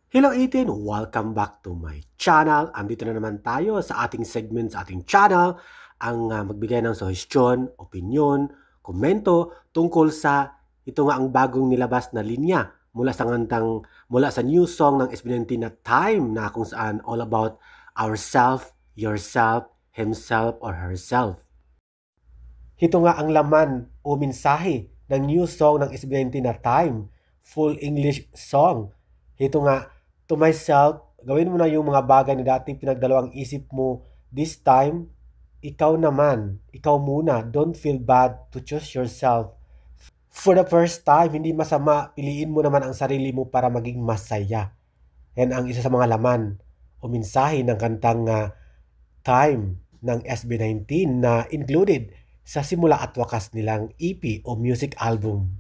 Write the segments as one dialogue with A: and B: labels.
A: Hello 18! Welcome back to my channel. Andito na naman tayo sa ating segment sa ating channel, ang magbigay ng suhestyon, opinyon, komento tungkol sa ito nga ang bagong nilabas na linya mula sa new song ng SB19 na Time, na kung saan all about ourself, yourself, himself or herself. Ito nga ang laman o mensahe ng new song ng SB19 na Time, full English song. Ito nga, to myself, gawin mo na yung mga bagay na dati pinagdalawang isip mo. This time, ikaw naman, ikaw muna. Don't feel bad to choose yourself. For the first time, hindi masama, piliin mo naman ang sarili mo para maging masaya. Yan ang isa sa mga laman o mensahe ng kantang Time ng SB19 na included sa simula at wakas nilang EP o music album.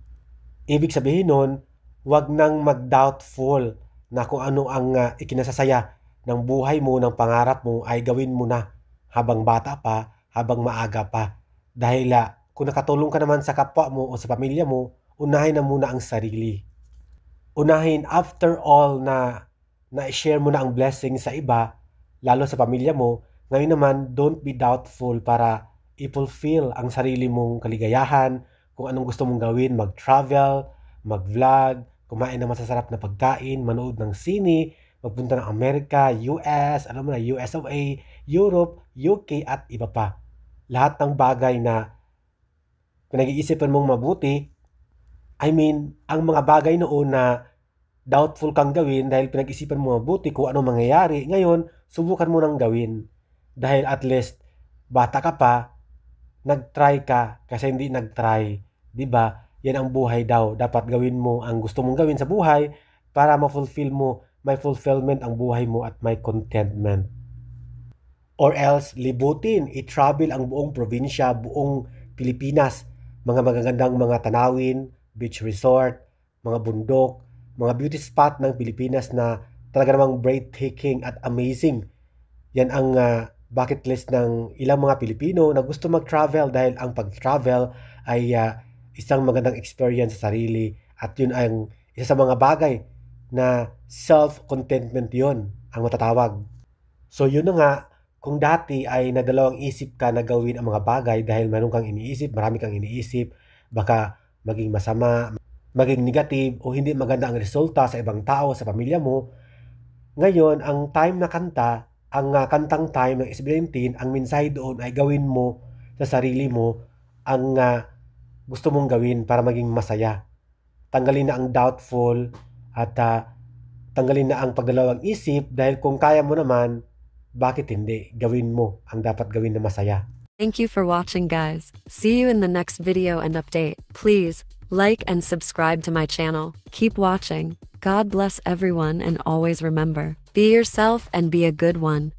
A: Ibig sabihin nun, wag nang mag-doubtful na kung ano ang ikinasasaya ng buhay mo, ng pangarap mo ay gawin mo na habang bata pa, habang maaga pa. Dahil kung nakatulong ka naman sa kapwa mo o sa pamilya mo, unahin na muna ang sarili. Unahin, after all na na-share mo na ang blessing sa iba, lalo sa pamilya mo, ngayon naman, don't be doubtful para i-fulfill ang sarili mong kaligayahan, kung anong gusto mong gawin, mag-travel, mag-vlog, kumain ng masasarap na pagkain, manood ng sine, magpunta ng Amerika, US, alam mo na, US of A, Europe, UK at iba pa. Lahat ng bagay na pinag-iisipan mong mabuti, ang mga bagay noon na doubtful kang gawin dahil pinag-isipan mo mabuti kung ano mangyayari, ngayon, subukan mo nang gawin. Dahil at least, bata ka pa, nag-try ka kasi hindi nag-try. Diba? Yan ang buhay daw. Dapat gawin mo ang gusto mong gawin sa buhay para ma-fulfill mo, may fulfillment ang buhay mo at may contentment. Or else, libutin, i-travel ang buong probinsya, buong Pilipinas, mga magagandang mga tanawin, beach resort, mga bundok, mga beauty spot ng Pilipinas na talaga namang breathtaking at amazing. Yan ang bucket list ng ilang mga Pilipino na gusto mag-travel dahil ang pag-travel ay isang magandang experience sa sarili at yun ang isa sa mga bagay na self-contentment yun ang matatawag. So yun na nga, kung dati ay nadalawang isip ka na gawin ang mga bagay dahil meron kang iniisip, marami kang iniisip, baka maging masama, maging negative o hindi maganda ang resulta sa ibang tao, sa pamilya mo. Ngayon, ang Time na kanta, ang kantang Time ng SB19, ang mensahe doon ay gawin mo sa sarili mo ang gusto mong gawin para maging masaya. Tanggalin na ang doubtful at tanggalin na ang pagdalawang isip dahil kung kaya mo naman, bakit hindi? Gawin mo ang dapat gawin na masaya.
B: Thank you for watching, guys. See you in the next video and update. Please like and subscribe to my channel. Keep watching. God bless everyone, and always remember, be yourself and be a good one.